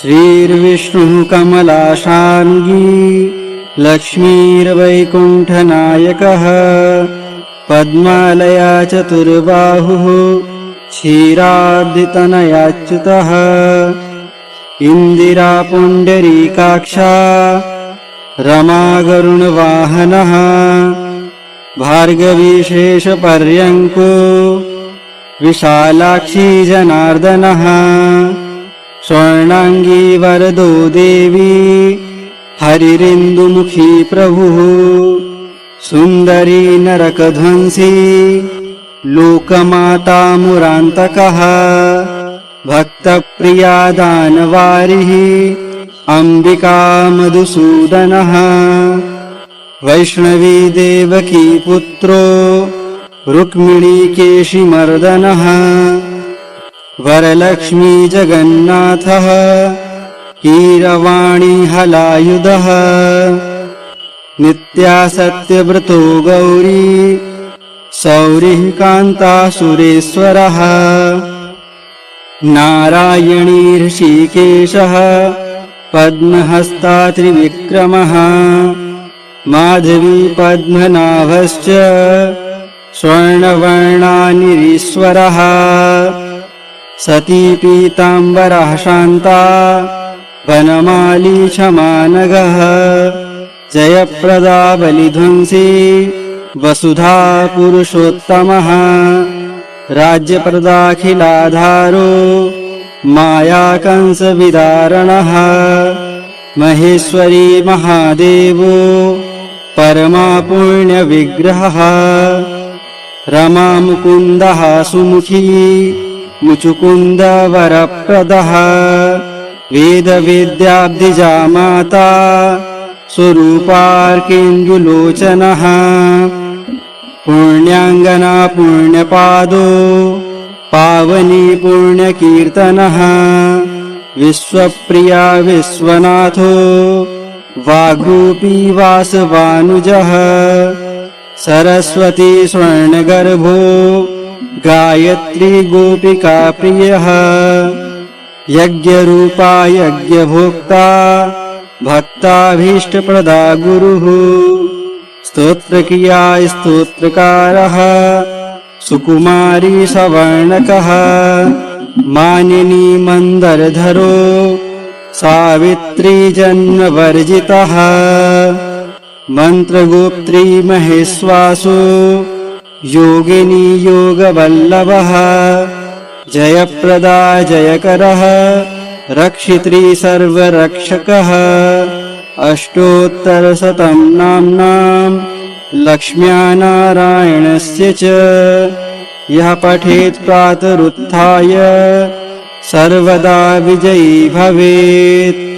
श्रीर्विष्णुः कमलाशार्ङ्गी लक्ष्मीर्वैकुण्ठनायकः पद्मालया चतुर्बाहुः क्षीराब्धितनयाच्युतः इन्दिरा पुण्डरीकाक्षा रमा गरुणवाहनः भार्गवीशेषपर्यङ्को विशालाक्षी जनार्दनः स्वर्णाङ्गी वरदो देवी हरिरिन्दुमुखी प्रभुः सुन्दरी नरकध्वंसी लोकमाता मुरान्तकः भक्तप्रिया दानवारिः अम्बिका मधुसूदनः वैष्णवी देवकी पुत्रो रुक्मिणी केशिमर्दनः वरलक्ष्मी जगन्नाथः कीरवाणी हलायुधः नित्या सत्यव्रतो गौरी सौरिः कान्ता सुरेश्वरः नारायणी ऋषिकेशः पद्महस्ता त्रिविक्रमः माधवी पद्मनाभश्च स्वर्णवर्णानिरीश्वरः सती पीताम्बरः शान्ता वनमाली क्षमानगः जयप्रदा बलिध्वंसी वसुधा पुरुषोत्तमः राज्यप्रदाखिलाधारो मायाकंसविदारणः महेश्वरी महादेवो परमा पुण्यविग्रहः रमा मुकुन्दः सुमुखी मुचुकुन्दवरप्रदः वेदवेद्याब्धिजा माता स्वरूपार्केन्दुलोचनः पुण्याङ्गना पुण्यपादो पावनी पुण्यकीर्तनः विश्वप्रिया विश्वनाथो वाग्रूपी वासवानुजः सरस्वती स्वर्णगर्भो गायत्री गोपिका प्रियः यज्ञरूपा यज्ञभोक्ता भक्ताभीष्टप्रदा गुरुः स्तोत्रक्रिया स्तोत्रकारः सुकुमारी सवर्णकः मानिनी मन्दरधरो सावित्री जन्मवर्जितः मन्त्रगोप्त्री महेश्वासो योगिनी योगवल्लभः जयप्रदा जयकरः रक्षित्री सर्वरक्षकः अष्टोत्तरशतं नाम्नां लक्ष्म्या नारायणस्य च यः पठेत् प्रातरुत्थाय सर्वदा विजयी भवेत्।